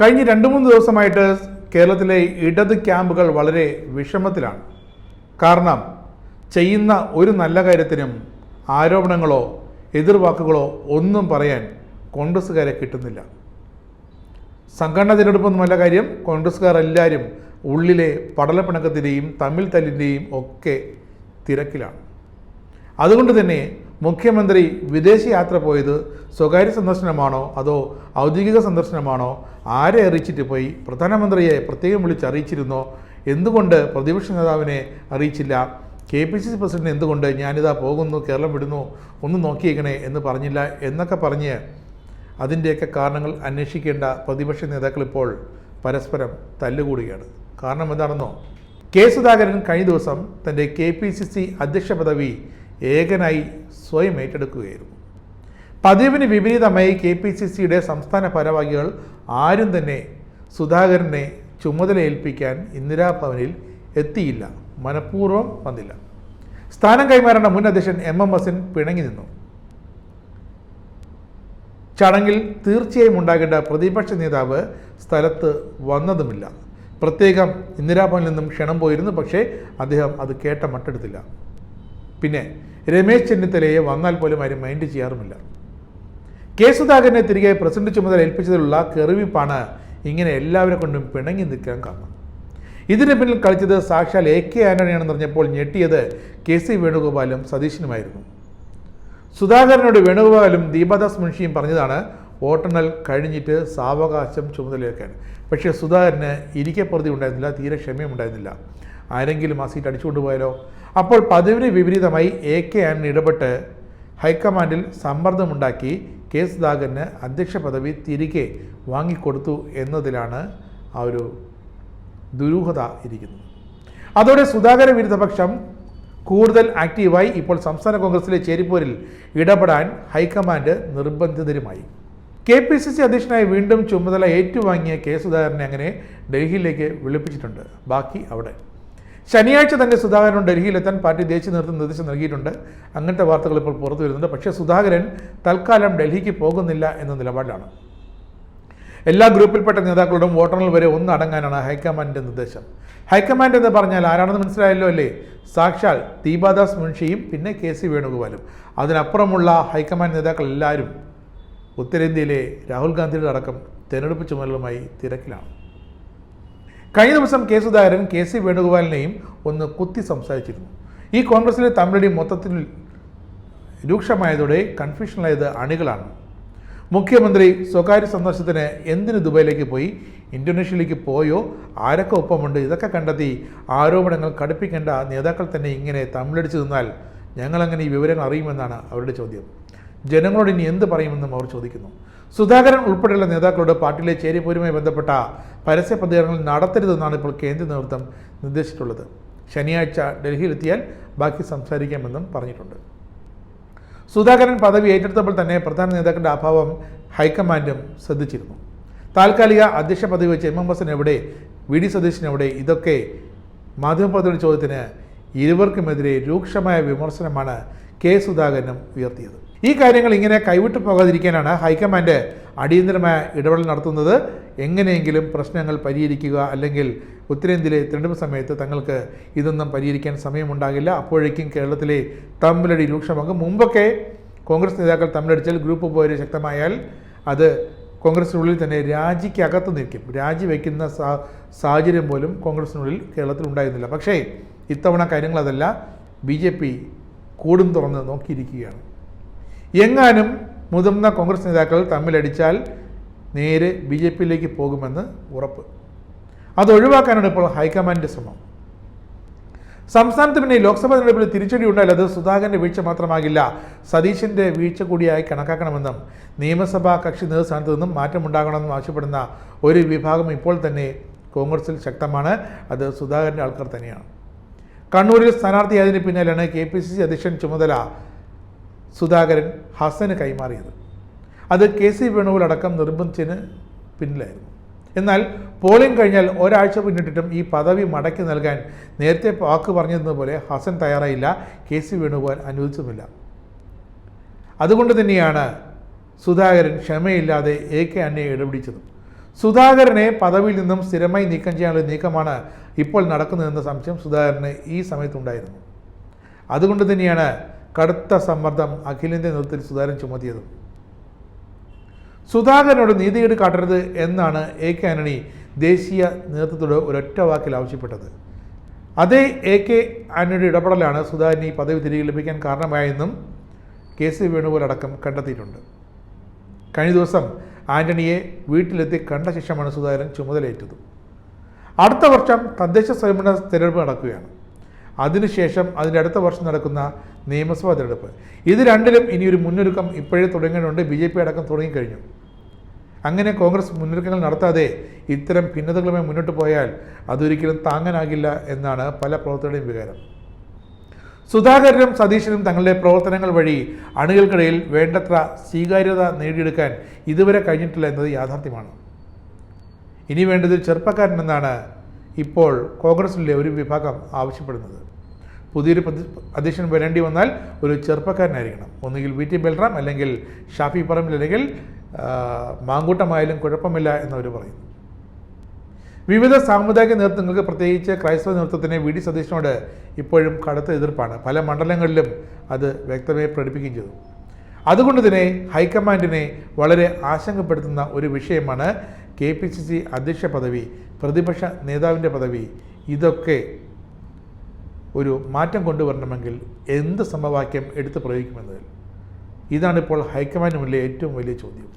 കഴിഞ്ഞ 2-3 ദിവസമായിട്ട് കേരളത്തിലെ ഇടത് ക്യാമ്പുകൾ വളരെ വിഷമത്തിലാണ്. കാരണം ചെയ്യുന്ന ഒരു നല്ല കാര്യത്തിനും ആരോപണങ്ങളോ എതിർവാക്കുകളോ ഒന്നും പറയാൻ കോൺഗ്രസ്സുകാരെ കിട്ടുന്നില്ല. സംഘടനാ തിരഞ്ഞെടുപ്പൊന്നുമല്ല കാര്യം, കോൺഗ്രസ്സുകാർ എല്ലാവരും ഉള്ളിലെ പടലപ്പിണക്കത്തിൻ്റെയും തമ്മിൽ തല്ലിൻ്റെയും ഒക്കെ തിരക്കിലാണ്. അതുകൊണ്ട് തന്നെ മുഖ്യമന്ത്രി വിദേശ യാത്ര പോയത് സ്വകാര്യ സന്ദർശനമാണോ അതോ ഔദ്യോഗിക സന്ദർശനമാണോ, ആരെ അറിയിച്ചിട്ട് പോയി, പ്രധാനമന്ത്രിയെ പ്രത്യേകം വിളിച്ച് അറിയിച്ചിരുന്നോ, എന്തുകൊണ്ട് പ്രതിപക്ഷ നേതാവിനെ അറിയിച്ചില്ല, KPCC പ്രസിഡന്റ് എന്തുകൊണ്ട് ഞാനിതാ പോകുന്നു, കേരളം വിടുന്നു, ഒന്ന് നോക്കിയേക്കണേ എന്ന് പറഞ്ഞില്ല എന്നൊക്കെ പറഞ്ഞ് അതിൻ്റെയൊക്കെ കാരണങ്ങൾ അന്വേഷിക്കേണ്ട പ്രതിപക്ഷ നേതാക്കൾ ഇപ്പോൾ പരസ്പരം തല്ലുകൂടുകയാണ്. കാരണം എന്താണെന്നോ, കെ സുധാകരൻ കഴിഞ്ഞ ദിവസം തൻ്റെ KPCC അധ്യക്ഷ പദവി ഏകനായി സ്വയം ഏറ്റെടുക്കുകയായിരുന്നു. പതിവിന് വിപരീതമായി KPCCയുടെ സംസ്ഥാന ഭാരവാഹികൾ ആരും തന്നെ സുധാകരനെ ചുമതല ഏൽപ്പിക്കാൻ ഇന്ദിരാഭവനിൽ എത്തിയില്ല, മനഃപൂർവ്വം വന്നില്ല. സ്ഥാനം കൈമാറേണ്ട മുൻ അധ്യക്ഷൻ MM ഹസൻ പിണങ്ങി നിന്നു. ചടങ്ങിൽ തീർച്ചയായും ഉണ്ടാകേണ്ട പ്രതിപക്ഷ നേതാവ് സ്ഥലത്ത് വന്നതുമില്ല. പ്രത്യേകം ഇന്ദിരാഭവനിൽ നിന്നും ക്ഷണം പോയിരുന്നു, പക്ഷേ അദ്ദേഹം അത് കേട്ട മട്ടെടുത്തില്ല. പിന്നെ രമേശ് ചെന്നിത്തലയെ വന്നാൽ പോലും ആരും മൈൻഡ് ചെയ്യാറുമില്ല. കെ സുധാകരനെ തിരികെ പ്രസിഡന്റ് ചുമതല ഏൽപ്പിച്ചതിലുള്ള കെറിവിപ്പാണ് ഇങ്ങനെ എല്ലാവരെ കൊണ്ടും പിണങ്ങി നിൽക്കാൻ കാരണം. ഇതിന് പിന്നിൽ കളിച്ചത് സാക്ഷാൽ AK ആന്റണിയാണെന്ന് പറഞ്ഞപ്പോൾ ഞെട്ടിയത് KC വേണുഗോപാലും സതീശനുമായിരുന്നു. സുധാകരനോട് വേണുഗോപാലും ദീപാദാസ് മുൻഷിയും പറഞ്ഞതാണ് വോട്ടെണ്ണൽ കഴിഞ്ഞിട്ട് സാവകാശം ചുമതലയേൽക്കാൻ. പക്ഷേ സുധാകരന് ഇരിക്കപ്പുറതി ഉണ്ടായിരുന്നില്ല, തീരെ ക്ഷമയുണ്ടായിരുന്നില്ല. ആരെങ്കിലും ആ സീറ്റ് അടിച്ചുകൊണ്ടുപോയാലോ? അപ്പോൾ പതിവിന് വിപരീതമായി AK ആന്റണി ഇടപെട്ട് ഹൈക്കമാൻഡിൽ സമ്മർദ്ദമുണ്ടാക്കി കെ സുധാകരന് അധ്യക്ഷ പദവി തിരികെ വാങ്ങിക്കൊടുത്തു എന്നതിലാണ് ആ ഒരു ദുരൂഹത ഇരിക്കുന്നത്. അതോടെ സുധാകര വിരുദ്ധപക്ഷം കൂടുതൽ ആക്റ്റീവായി. ഇപ്പോൾ സംസ്ഥാന കോൺഗ്രസിലെ ചേരിപ്പോരിൽ ഇടപെടാൻ ഹൈക്കമാൻഡ് നിർബന്ധിതരുമായി. KPCC അധ്യക്ഷനായി വീണ്ടും ചുമതല ഏറ്റുവാങ്ങിയ കെ സുധാകരനെ അങ്ങനെ ഡൽഹിയിലേക്ക് വിളിപ്പിച്ചിട്ടുണ്ട്. ബാക്കി അവിടെ. ശനിയാഴ്ച തന്നെ സുധാകരൻ ഡൽഹിയിലെത്താൻ പാർട്ടി ദേശീയ നേതൃത്വം നിർദ്ദേശം നൽകിയിട്ടുണ്ട്. അങ്ങനത്തെ വാർത്തകൾ ഇപ്പോൾ പുറത്തു വരുന്നുണ്ട്. പക്ഷേ സുധാകരൻ തൽക്കാലം ഡൽഹിക്ക് പോകുന്നില്ല എന്ന നിലപാടിലാണ്. എല്ലാ ഗ്രൂപ്പിൽപ്പെട്ട നേതാക്കളോടും വോട്ടെണ്ണൽ വരെ ഒന്നടങ്ങാനാണ് ഹൈക്കമാൻഡിൻ്റെ നിർദ്ദേശം. ഹൈക്കമാൻഡ് എന്ന് പറഞ്ഞാൽ ആരാണെന്ന് മനസ്സിലായല്ലോ അല്ലേ? സാക്ഷാൽ ദീപാദാസ് മുൻഷിയും പിന്നെ KC വേണുഗോപാലും. അതിനപ്പുറമുള്ള ഹൈക്കമാൻഡ് നേതാക്കൾ എല്ലാവരും ഉത്തരേന്ത്യയിലെ രാഹുൽ ഗാന്ധിയുടെ അടക്കം തെരഞ്ഞെടുപ്പ് ചുമതലയുമായി തിരക്കിലാണ്. കഴിഞ്ഞ ദിവസം കെ സുധാകരൻ KC വേണുഗോപാലിനെയും ഒന്ന് കുത്തി സംസാരിച്ചിരുന്നു. ഈ കോൺഗ്രസിലെ തമ്മിലടി മൊത്തത്തിൽ രൂക്ഷമായതോടെ കൺഫ്യൂഷനിലായത് അണികളാണ്. മുഖ്യമന്ത്രി സ്വകാര്യ സന്ദർശനത്തിന് എന്തിന് ദുബൈയിലേക്ക് പോയി, ഇന്തോനേഷ്യയിലേക്ക് പോയോ, ആരൊക്കെ ഒപ്പമുണ്ട്, ഇതൊക്കെ കണ്ടെത്തി ആരോപണങ്ങൾ കടുപ്പിക്കേണ്ട നേതാക്കൾ തന്നെ ഇങ്ങനെ തമ്മിലടിച്ചു നിന്നാൽ ഞങ്ങളങ്ങനെ ഈ വിവരങ്ങൾ അറിയുമെന്നാണ് അവരുടെ ചോദ്യം. ജനങ്ങളോട് ഇനി എന്ത് പറയുമെന്നും അവർ ചോദിക്കുന്നു. സുധാകരൻ ഉൾപ്പെടെയുള്ള നേതാക്കളോട് പാർട്ടിയിലെ ചേരിപ്പോരുമായി ബന്ധപ്പെട്ട പരസ്യ പ്രതികരണങ്ങൾ നടത്തരുതെന്നാണ് ഇപ്പോൾ കേന്ദ്ര നേതൃത്വം നിർദ്ദേശിച്ചിട്ടുള്ളത്. ശനിയാഴ്ച ഡൽഹിയിലെത്തിയാൽ ബാക്കി സംസാരിക്കാമെന്നും പറഞ്ഞിട്ടുണ്ട്. സുധാകരൻ പദവി ഏറ്റെടുത്തപ്പോൾ തന്നെ പ്രധാന നേതാക്കളുടെ അഭാവം ഹൈക്കമാൻഡും ശ്രദ്ധിച്ചിരുന്നു. താൽക്കാലിക അധ്യക്ഷ പദവി വെച്ച് MM ഹസൻ എവിടെ, VD സതീശൻ എവിടെ, ഇതൊക്കെ മാധ്യമപ്രവർത്തകരുടെ ചോദ്യത്തിന് ഇരുവർക്കുമെതിരെ രൂക്ഷമായ വിമർശനമാണ് കെ സുധാകരനും ഉയർത്തിയത്. ഈ കാര്യങ്ങൾ ഇങ്ങനെ കൈവിട്ടു പോകാതിരിക്കാനാണ് ഹൈക്കമാൻഡ് അടിയന്തരമായ ഇടപെടൽ നടത്തുന്നത്. എങ്ങനെയെങ്കിലും പ്രശ്നങ്ങൾ പരിഹരിക്കുക, അല്ലെങ്കിൽ ഉത്തരേന്ത്യയിലെ തിരഞ്ഞെടുപ്പ് സമയത്ത് തങ്ങൾക്ക് ഇതൊന്നും പരിഹരിക്കാൻ സമയമുണ്ടാകില്ല. അപ്പോഴേക്കും കേരളത്തിലെ തമ്മിലടി രൂക്ഷമാകും. മുമ്പൊക്കെ കോൺഗ്രസ് നേതാക്കൾ തമ്മിലടിച്ചാൽ ഗ്രൂപ്പ് പോര് ശക്തമായാൽ അത് കോൺഗ്രസിനുള്ളിൽ തന്നെ രാജിക്കകത്ത് നിൽക്കും. രാജിവെക്കുന്ന സാഹചര്യം പോലും കോൺഗ്രസിനുള്ളിൽ കേരളത്തിൽ ഉണ്ടായിരുന്നില്ല. പക്ഷേ ഇത്തവണ കാര്യങ്ങൾ അതല്ല. BJP കൂടും തുറന്ന് നോക്കിയിരിക്കുകയാണ്. എങ്ങാനും മുതിർന്ന കോൺഗ്രസ് നേതാക്കൾ തമ്മിലടിച്ചാൽ നേരെ BJPയിലേക്ക് പോകുമെന്ന് ഉറപ്പ്. അതൊഴിവാക്കാനാണ് ഇപ്പോൾ ഹൈക്കമാൻഡിൻ്റെ ശ്രമം. സംസ്ഥാനത്ത് പിന്നെ ലോക്സഭാ തെരഞ്ഞെടുപ്പിൽ തിരിച്ചടി ഉണ്ടായാൽ അത് സുധാകരൻ്റെ വീഴ്ച മാത്രമാകില്ല, സതീശൻ്റെ വീഴ്ച കൂടിയായി കണക്കാക്കണമെന്നും നിയമസഭാ കക്ഷി നേതൃസ്ഥാനത്ത് നിന്നും മാറ്റമുണ്ടാകണമെന്നും ആവശ്യപ്പെടുന്ന ഒരു വിഭാഗം ഇപ്പോൾ തന്നെ കോൺഗ്രസിൽ ശക്തമാണ്. അത് സുധാകരൻ്റെ ആൾക്കാർ തന്നെയാണ്. കണ്ണൂരിൽ സ്ഥാനാർത്ഥിയായതിന് പിന്നാലെയാണ് KPCC അധ്യക്ഷൻ ചുമതല സുധാകരൻ ഹസന് കൈമാറിയത്. അത് KC വേണുഗോപാലടക്കം നിർബന്ധിച്ചതിന് പിന്നിലായിരുന്നു. എന്നാൽ പോളിംഗ് കഴിഞ്ഞാൽ ഒരാഴ്ച പിന്നിട്ടിട്ടും ഈ പദവി മടക്കി നൽകാൻ നേരത്തെ വാക്ക് പറഞ്ഞതുപോലെ ഹസൻ തയ്യാറായില്ല, KC വേണുഗോപാൽ അനുവദിച്ചുമില്ല. അതുകൊണ്ട് തന്നെയാണ് സുധാകരൻ ക്ഷമയില്ലാതെ AK ആന്റണിയെ ഇടപിടിച്ചത്. സുധാകരനെ പദവിയിൽ നിന്നും സ്ഥിരമായി നീക്കം ചെയ്യാനുള്ള നീക്കമാണ് ഇപ്പോൾ നടക്കുന്നതെന്ന സംശയം സുധാകരന് ഈ സമയത്തുണ്ടായിരുന്നു. അതുകൊണ്ട് തന്നെയാണ് കടുത്ത സമ്മർദ്ദം അഖിലേന്ത്യാ നേതൃത്വത്തിൽ സുധാകരൻ ചുമത്തിയത്. സുധാകരനോട് നീതികേട് കാട്ടരുത് എന്നാണ് AK ആന്റണി ദേശീയ നേതൃത്വത്തോട് ഒരൊറ്റ വാക്കിൽ ആവശ്യപ്പെട്ടത്. അതേ AK ആന്റണിയുടെ ഇടപെടലാണ് സുധാകരൻ ഈ പദവി തിരികെ ലഭിക്കാൻ കാരണമായെന്നും KC വേണുഗോപാൽ അടക്കം കണ്ടെത്തിയിട്ടുണ്ട്. കഴിഞ്ഞ ദിവസം ആന്റണിയെ വീട്ടിലെത്തി കണ്ട ശേഷമാണ് സുധാകരൻ ചുമതലയേറ്റത്. അടുത്ത വർഷം തദ്ദേശ സ്വയംഭരണ തിരഞ്ഞെടുപ്പ് നടക്കുകയാണ്. അതിനുശേഷം അതിൻ്റെ അടുത്ത വർഷം നടക്കുന്ന നിയമസഭാ തിരഞ്ഞെടുപ്പ്. ഇത് രണ്ടിലും ഇനിയൊരു മുന്നൊരുക്കം ഇപ്പോഴേ തുടങ്ങേണ്ടതുണ്ട്. BJP അടക്കം തുടങ്ങിക്കഴിഞ്ഞു. അങ്ങനെ കോൺഗ്രസ് മുന്നൊരുക്കങ്ങൾ നടത്താതെ ഇത്തരം ഭിന്നതകളുമായി മുന്നോട്ട് പോയാൽ അതൊരിക്കലും താങ്ങാനാകില്ല എന്നാണ് പല പ്രവർത്തകരുടെയും വികാരം. സുധാകരനും സതീശനും തങ്ങളുടെ പ്രവർത്തനങ്ങൾ വഴി അണികൾക്കിടയിൽ വേണ്ടത്ര സ്വീകാര്യത നേടിയെടുക്കാൻ ഇതുവരെ കഴിഞ്ഞിട്ടില്ല എന്നത് യാഥാർത്ഥ്യമാണ്. ഇനി വേണ്ടത് ചെറുപ്പക്കാരനെന്നാണ് ഇപ്പോൾ കോൺഗ്രസിലെ ഒരു വിഭാഗം ആവശ്യപ്പെടുന്നത്. പുതിയൊരു അധ്യക്ഷൻ വരേണ്ടി വന്നാൽ ഒരു ചെറുപ്പക്കാരനായിരിക്കണം. ഒന്നുകിൽ VT ബൽറാം, അല്ലെങ്കിൽ ഷാഫി പറമ്പിൽ, അല്ലെങ്കിൽ മാങ്കൂട്ടമായാലും കുഴപ്പമില്ല എന്നവർ പറയുന്നു. വിവിധ സാമുദായിക നേതൃത്വങ്ങൾക്ക്, പ്രത്യേകിച്ച് ക്രൈസ്തവ നേതൃത്വത്തിന് VD സതീശനോട് ഇപ്പോഴും കടുത്ത എതിർപ്പാണ്. പല മണ്ഡലങ്ങളിലും അത് വ്യക്തമായി പ്രകടിപ്പിക്കുകയും ചെയ്തു. അതുകൊണ്ട് തന്നെ ഹൈക്കമാൻഡിനെ വളരെ ആശങ്കപ്പെടുത്തുന്ന ഒരു വിഷയമാണ് KPCC അധ്യക്ഷ പദവി, പ്രതിപക്ഷ നേതാവിൻ്റെ പദവി. ഇതൊക്കെ ഒരു മാറ്റം കൊണ്ടുവരണമെങ്കിൽ എന്ത് സമവാക്യം എടുത്ത് പ്രയോഗിക്കുമെന്നതിൽ ഇതാണിപ്പോൾ ഹൈക്കമാൻഡിന് മുന്നിലെ ഏറ്റവും വലിയ ചോദ്യം.